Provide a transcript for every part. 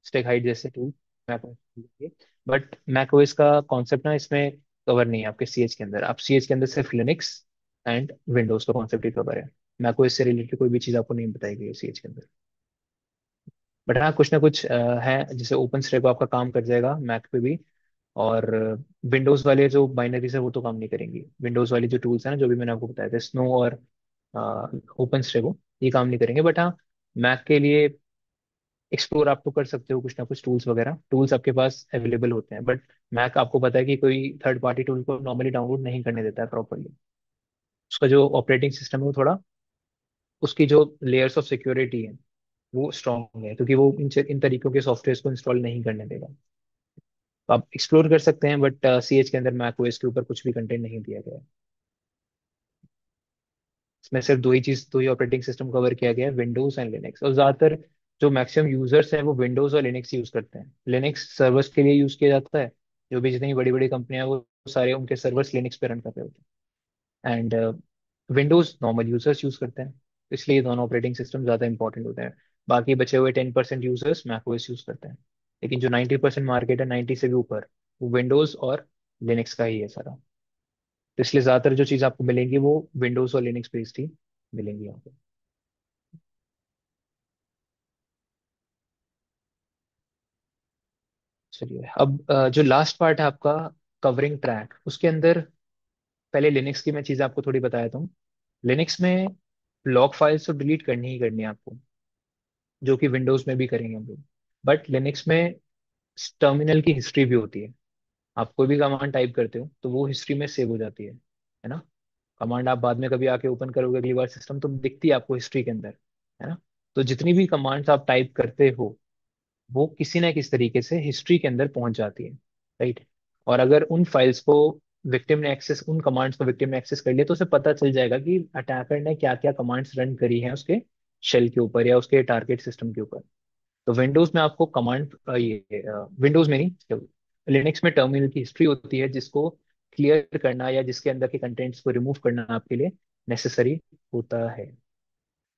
Stack height जैसे tool Mac OS. But Mac OS का concept ना इसमें कवर नहीं है आपके सीएच के अंदर। आप सीएच के अंदर सिर्फ लिनक्स एंड विंडोज का कॉन्सेप्ट ही कवर है। मैक ओएस से रिलेटेड कोई भी चीज़ आपको नहीं बताई गई है सीएच के अंदर। बट हाँ, कुछ ना कुछ है, जैसे ओपन स्टैक आपका काम कर जाएगा मैक पे भी। और विंडोज वाले जो बाइनरीज है वो तो काम नहीं करेंगी। विंडोज वाली जो टूल्स है ना, जो भी मैंने आपको बताया था, स्नो और ओपन स्टैको, ये काम नहीं करेंगे। बट हाँ, मैक के लिए एक्सप्लोर आप तो कर सकते हो, कुछ ना कुछ टूल्स वगैरह टूल्स आपके पास अवेलेबल होते हैं। बट मैक आपको पता है कि कोई थर्ड पार्टी टूल को नॉर्मली डाउनलोड नहीं करने देता है प्रॉपरली। उसका जो ऑपरेटिंग सिस्टम है वो थोड़ा, उसकी जो लेयर्स ऑफ सिक्योरिटी है वो स्ट्रांग है, क्योंकि वो इन तरीकों के सॉफ्टवेयर को इंस्टॉल नहीं करने देगा। तो आप एक्सप्लोर कर सकते हैं, बट सीएच के अंदर मैक ओएस के ऊपर कुछ भी कंटेंट नहीं दिया गया है। इसमें सिर्फ दो ही ऑपरेटिंग सिस्टम कवर किया गया है, विंडोज एंड लिनक्स। और ज्यादातर जो मैक्सिमम यूजर्स हैं वो विंडोज और लिनक्स यूज करते हैं। लिनक्स सर्वर्स के लिए यूज किया जाता है। जो भी जितनी बड़ी बड़ी कंपनियां हैं वो सारे उनके सर्वर्स लिनक्स पे रन कर रहे होते हैं। And Windows normal users use करते हैं। इसलिए ये दोनों ऑपरेटिंग सिस्टम ज्यादा इंपॉर्टेंट होते हैं। बाकी बचे हुए 10% यूजर्स मैकओएस यूज करते हैं। लेकिन जो 90% मार्केट है, 90 से भी ऊपर, वो विंडोज और लिनक्स का ही है सारा। तो इसलिए ज्यादातर जो चीज आपको मिलेंगी वो विंडोज और लिनक्स बेस्ड ही मिलेंगी यहाँ पे। चलिए, अब जो लास्ट पार्ट है आपका, कवरिंग ट्रैक, उसके अंदर पहले लिनक्स की मैं चीज़ें आपको थोड़ी बताया था। लिनक्स में लॉग फाइल्स तो डिलीट करनी ही करनी है आपको, जो कि विंडोज में भी करेंगे हम लोग। बट लिनक्स में टर्मिनल की हिस्ट्री भी होती है। आप कोई भी कमांड टाइप करते हो तो वो हिस्ट्री में सेव हो जाती है ना। कमांड आप बाद में कभी आके ओपन करोगे अगली बार सिस्टम, तो दिखती है आपको हिस्ट्री के अंदर, है ना। तो जितनी भी कमांड्स आप टाइप करते हो वो किसी ना किसी तरीके से हिस्ट्री के अंदर पहुंच जाती है, राइट। और अगर उन फाइल्स को विक्टिम ने एक्सेस उन कमांड्स को विक्टिम ने एक्सेस कर लिया, तो उसे पता चल जाएगा कि अटैकर ने क्या क्या कमांड्स रन करी हैं उसके शेल के ऊपर या उसके टारगेट सिस्टम के ऊपर। तो विंडोज में आपको कमांड, ये विंडोज में नहीं, लिनक्स में टर्मिनल की हिस्ट्री होती है, जिसको क्लियर करना या जिसके अंदर के कंटेंट्स को रिमूव करना आपके लिए नेसेसरी होता है।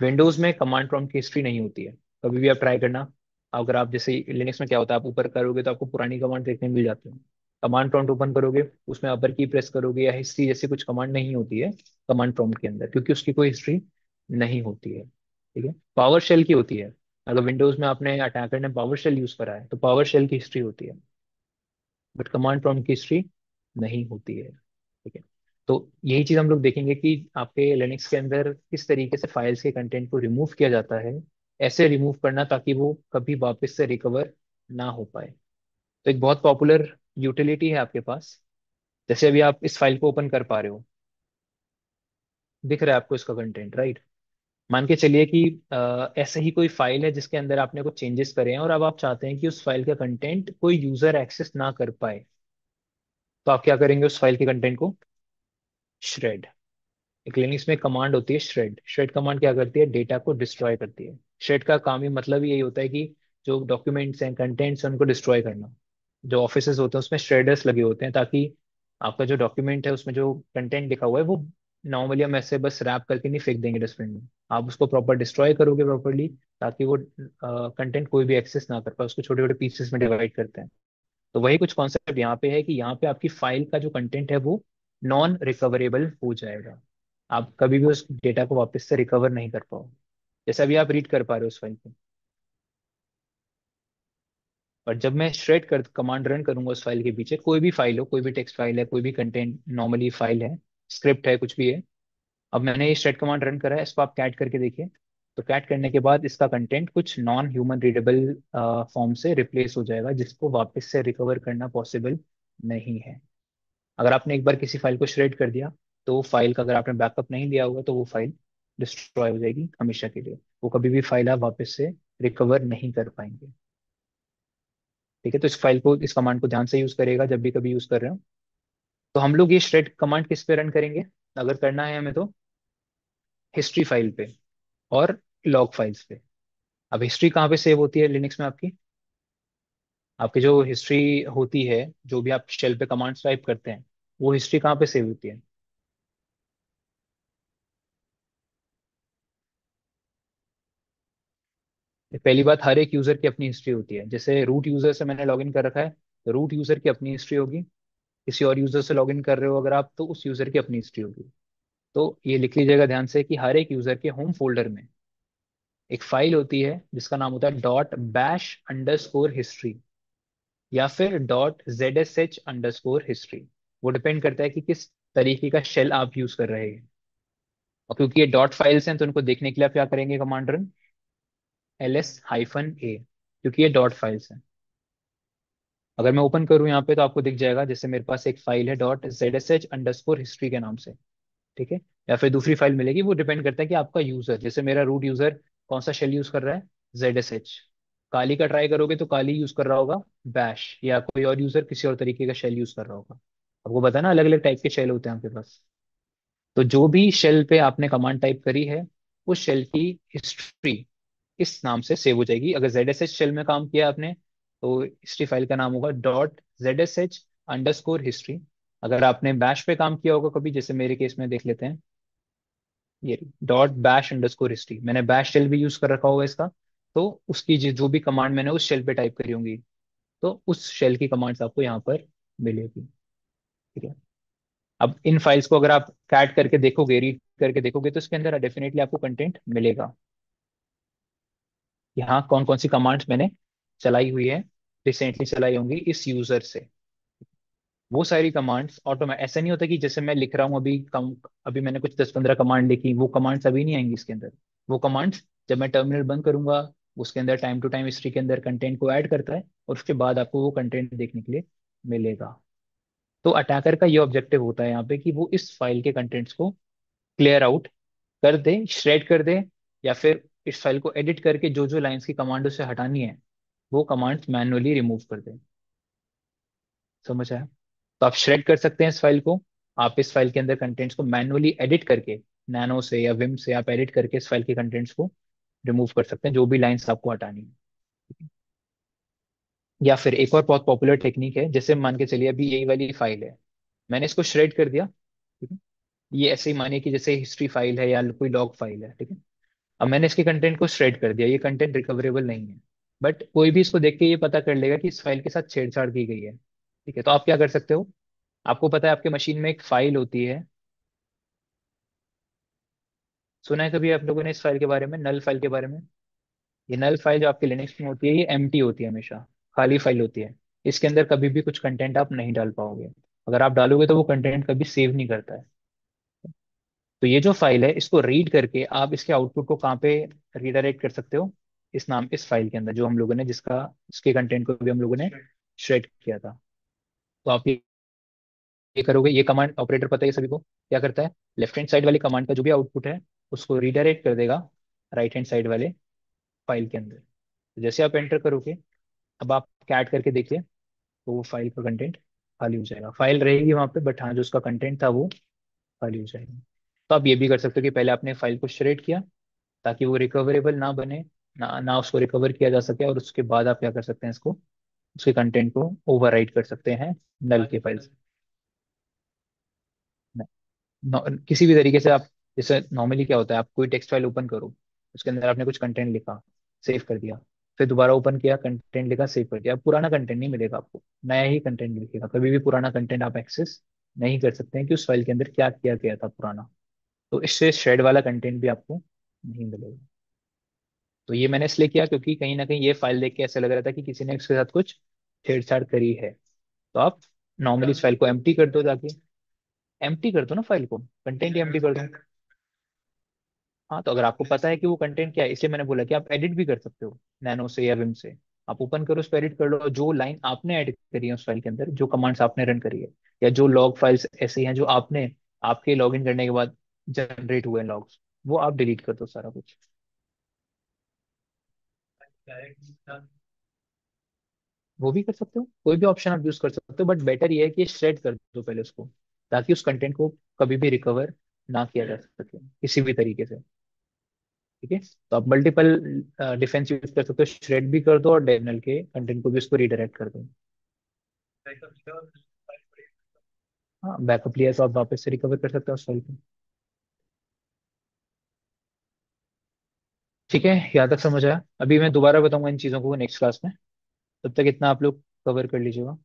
विंडोज में कमांड प्रॉम्प्ट की हिस्ट्री नहीं होती है। कभी भी आप ट्राई करना, अगर आप जैसे लिनक्स में क्या होता है, आप ऊपर करोगे तो आपको पुरानी कमांड देखने मिल जाती है। कमांड प्रॉम्प्ट ओपन करोगे, उसमें अपर की प्रेस करोगे या हिस्ट्री जैसी कुछ कमांड नहीं होती है कमांड प्रॉम्प्ट के अंदर, क्योंकि उसकी कोई हिस्ट्री नहीं होती है। ठीक है, पावर शेल की होती है। अगर विंडोज में आपने अटैकर ने पावर शेल यूज करा है तो पावर शेल की हिस्ट्री होती है, बट कमांड प्रॉम्प्ट की हिस्ट्री नहीं होती है। ठीक है। तो यही चीज हम लोग देखेंगे कि आपके लिनक्स के अंदर किस तरीके से फाइल्स के कंटेंट को रिमूव किया जाता है। ऐसे रिमूव करना ताकि वो कभी वापस से रिकवर ना हो पाए। तो एक बहुत पॉपुलर यूटिलिटी है आपके पास। जैसे अभी आप इस फाइल को ओपन कर पा रहे हो, दिख रहा है आपको इसका कंटेंट, राइट। मान के चलिए कि ऐसे ही कोई फाइल है जिसके अंदर आपने कुछ चेंजेस करे हैं और अब आप चाहते हैं कि उस फाइल का कंटेंट कोई यूजर एक्सेस ना कर पाए। तो आप क्या करेंगे, उस फाइल के कंटेंट को श्रेड, एक लिनक्स में कमांड होती है श्रेड। श्रेड कमांड क्या करती है, डेटा को डिस्ट्रॉय करती है। श्रेड का काम ही मतलब ही यही होता है कि जो डॉक्यूमेंट्स हैं, कंटेंट्स हैं, उनको डिस्ट्रॉय करना। जो ऑफिसेज होते हैं उसमें श्रेडर्स लगे होते हैं, ताकि आपका जो डॉक्यूमेंट है उसमें जो कंटेंट लिखा हुआ है वो नॉर्मली हम ऐसे बस रैप करके नहीं फेंक देंगे डस्टबिन में। आप उसको प्रॉपर डिस्ट्रॉय करोगे प्रॉपरली, ताकि वो कंटेंट कोई भी एक्सेस ना कर पाए। उसको छोटे छोटे पीसेस में डिवाइड करते हैं। तो वही कुछ कॉन्सेप्ट यहाँ पे है कि यहाँ पे आपकी फाइल का जो कंटेंट है वो नॉन रिकवरेबल हो जाएगा। आप कभी भी उस डेटा को वापस से रिकवर नहीं कर पाओ। जैसे अभी आप रीड कर पा रहे हो उस फाइल को, पर जब मैं श्रेड कर कमांड रन करूंगा उस फाइल के पीछे, कोई भी फाइल हो, कोई भी टेक्स्ट फाइल है, कोई भी कंटेंट नॉर्मली फाइल है, स्क्रिप्ट है, कुछ भी है। अब मैंने ये श्रेड कमांड रन करा है, इसको आप कैट करके देखिए। तो कैट करने के बाद इसका कंटेंट कुछ नॉन ह्यूमन रीडेबल फॉर्म से रिप्लेस हो जाएगा, जिसको वापस से रिकवर करना पॉसिबल नहीं है। अगर आपने एक बार किसी फाइल को श्रेड कर दिया, तो वो फाइल का अगर आपने बैकअप नहीं लिया होगा तो वो फाइल डिस्ट्रॉय हो जाएगी हमेशा के लिए। वो कभी भी फाइल आप वापस से रिकवर नहीं कर पाएंगे। ठीक है, तो इस फाइल को, इस कमांड को ध्यान से यूज करेगा जब भी कभी यूज कर रहे हो। तो हम लोग ये श्रेड कमांड किस पे रन करेंगे, अगर करना है हमें, तो हिस्ट्री फाइल पे और लॉग फाइल्स पे। अब हिस्ट्री कहाँ पे सेव होती है लिनक्स में आपकी, आपकी जो हिस्ट्री होती है, जो भी आप शेल पे कमांड्स टाइप करते हैं, वो हिस्ट्री कहाँ पे सेव होती है। पहली बात, हर एक यूजर की अपनी हिस्ट्री होती है। जैसे रूट यूजर से मैंने लॉगिन कर रखा है, तो रूट यूजर की अपनी हिस्ट्री होगी। किसी और यूजर से लॉगिन कर रहे हो अगर आप, तो उस यूजर की अपनी हिस्ट्री होगी। तो ये लिख लीजिएगा ध्यान से कि हर एक यूजर के होम फोल्डर में एक फाइल होती है जिसका नाम होता है .bash_history, या फिर .zsh_history। वो डिपेंड करता है कि किस तरीके का शेल आप यूज कर रहे हैं। और क्योंकि ये डॉट फाइल्स हैं, तो उनको देखने के लिए आप क्या करेंगे, कमांड रन ls-a, क्योंकि ये डॉट फाइल्स हैं। अगर मैं ओपन करूं यहाँ पे तो आपको दिख जाएगा, जैसे मेरे पास एक फाइल है .zsh_history के नाम से। ठीक है। या फिर दूसरी फाइल मिलेगी, वो डिपेंड करता है कि आपका यूजर, जैसे मेरा रूट यूजर कौन सा शेल यूज कर रहा है, ZSH। काली का ट्राई करोगे तो काली यूज कर रहा होगा बैश, या कोई और यूजर किसी और तरीके का शेल यूज कर रहा होगा। आपको पता है ना, अलग अलग टाइप के शेल होते हैं आपके पास। तो जो भी शेल पे आपने कमांड टाइप करी है, उस शेल की हिस्ट्री इस नाम से सेव हो जाएगी। अगर ZSH शेल में काम किया आपने, तो हिस्ट्री फाइल का नाम होगा .zsh_history। अगर आपने बैश पे काम किया होगा कभी, जैसे मेरे केस में देख लेते हैं, ये .bash_history, मैंने बैश शेल भी यूज कर रखा होगा इसका। तो उसकी जो भी कमांड मैंने उस शेल पे टाइप करी होंगी, तो उस शेल की कमांड्स आपको यहाँ पर मिलेगी। ठीक है। अब इन फाइल्स को अगर आप कैट करके देखोगे, रीड करके देखोगे, तो इसके अंदर डेफिनेटली आपको कंटेंट मिलेगा। यहाँ कौन कौन सी कमांड्स मैंने चलाई हुई है, रिसेंटली चलाई होंगी इस यूजर से। वो सारी कमांड्स ऑटोमेटिक, ऐसा नहीं होता कि जैसे मैं लिख रहा हूँ अभी कम, अभी मैंने कुछ 10-15 कमांड लिखी, वो कमांड्स अभी नहीं आएंगी इसके अंदर। वो कमांड्स जब मैं टर्मिनल बंद करूंगा, उसके अंदर टाइम टू टाइम हिस्ट्री के अंदर कंटेंट को ऐड करता है, और उसके बाद आपको वो कंटेंट देखने के लिए मिलेगा। तो अटैकर का ये ऑब्जेक्टिव होता है यहाँ पे कि वो इस फाइल के कंटेंट्स को क्लियर आउट कर दे, श्रेड कर दे, या फिर इस फाइल को एडिट करके जो जो लाइंस की कमांड उसे हटानी है, वो कमांड्स मैनुअली रिमूव कर दे। समझ आया? तो आप श्रेड कर सकते हैं इस फाइल को। आप इस फाइल के अंदर कंटेंट्स को मैनुअली एडिट करके, नैनो से या विम से आप एडिट करके इस फाइल के कंटेंट्स को रिमूव कर सकते हैं, जो भी लाइंस आपको हटानी है। या फिर एक और बहुत पॉपुलर टेक्निक है, जैसे मान के चलिए अभी यही वाली फाइल है, मैंने इसको श्रेड कर दिया। ठीक है। ये ऐसे ही मानिए कि जैसे हिस्ट्री फाइल है या कोई लॉग फाइल है। ठीक है। अब मैंने इसके कंटेंट को श्रेड कर दिया, ये कंटेंट रिकवरेबल नहीं है, बट कोई भी इसको देख के ये पता कर लेगा कि इस फाइल के साथ छेड़छाड़ की गई है। ठीक है। तो आप क्या कर सकते हो, आपको पता है आपके मशीन में एक फाइल होती है, सुना है कभी आप लोगों ने इस फाइल के बारे में, नल फाइल के बारे में? ये नल फाइल जो आपके लिनक्स में होती है, ये एम्प्टी होती है, हमेशा खाली फाइल होती है। इसके अंदर कभी भी कुछ कंटेंट आप नहीं डाल पाओगे। अगर आप डालोगे तो वो कंटेंट कभी सेव नहीं करता है। तो ये जो फाइल है, इसको रीड करके आप इसके आउटपुट को कहाँ पे रीडायरेक्ट कर सकते हो, इस फाइल के अंदर जो हम लोगों ने, जिसका इसके कंटेंट को भी हम लोगों ने श्रेड किया था। तो आप ये करोगे, ये कमांड ऑपरेटर पता है सभी को क्या करता है, लेफ्ट हैंड साइड वाली कमांड का जो भी आउटपुट है, उसको रीडायरेक्ट कर देगा राइट हैंड साइड वाले फाइल के अंदर। तो जैसे आप एंटर करोगे, अब आप कैट करके देखिए, तो वो फाइल का कंटेंट खाली हो जाएगा। फाइल रहेगी वहां पे, बट हाँ, जो उसका कंटेंट था वो खाली हो जाएगा। तो आप ये भी कर सकते हो कि पहले आपने फाइल को श्रेड किया, ताकि वो रिकवरेबल ना बने, ना उसको रिकवर किया जा सके, और उसके बाद आप क्या कर सकते हैं, इसको, उसके कंटेंट को ओवरराइट कर सकते हैं नल के फाइल से। किसी भी तरीके से आप, जैसे नॉर्मली क्या होता है, आप कोई टेक्स्ट फाइल ओपन करो, उसके अंदर आपने कुछ कंटेंट लिखा, सेव कर दिया, फिर दोबारा ओपन किया, कंटेंट लिखा, सेव कर दिया, अब पुराना कंटेंट नहीं मिलेगा आपको, नया ही कंटेंट लिखेगा। कभी भी पुराना कंटेंट आप एक्सेस नहीं कर सकते हैं कि उस फाइल के अंदर क्या किया गया था पुराना। तो इससे शेड वाला कंटेंट भी आपको नहीं मिलेगा। तो ये मैंने इसलिए किया क्योंकि कहीं ना कहीं ये फाइल देख के ऐसा लग रहा था कि किसी ने इसके साथ कुछ छेड़छाड़ करी है। तो आप नॉर्मली इस फाइल को एम्प्टी कर दो जाके, एम्प्टी कर दो ना फाइल को, कंटेंट ही एम्प्टी कर दो। हाँ, तो अगर आपको पता है कि वो कंटेंट क्या है, इसलिए मैंने बोला कि आप एडिट भी कर सकते हो नैनो से या विम से। आप ओपन करो, उस पर एडिट कर लो, और जो लाइन आपने ऐड करी है उस फाइल के अंदर, जो कमांड्स आपने रन करी है, या जो लॉग फाइल्स ऐसे हैं जो आपने, आपके लॉगिन करने के बाद जनरेट हुए लॉग्स, वो आप डिलीट कर दो सारा कुछ। वो भी कर सकते हो, कोई भी ऑप्शन आप यूज कर सकते हो, बट बेटर ये है कि श्रेड कर दो पहले उसको, ताकि उस कंटेंट को कभी भी रिकवर ना किया जा सके किसी भी तरीके से। ठीक है। तो आप मल्टीपल डिफेंस यूज कर सकते हो, श्रेड भी कर दो और डायगोनल के कंटेंट को भी उसको रीडायरेक्ट कर दो। हाँ, बैकअप लिया तो आप वापस से रिकवर कर सकते हो उस फाइल को। ठीक है, यहाँ तक समझ आया। अभी मैं दोबारा बताऊंगा इन चीज़ों को नेक्स्ट क्लास में। तब तक इतना आप लोग कवर कर लीजिएगा।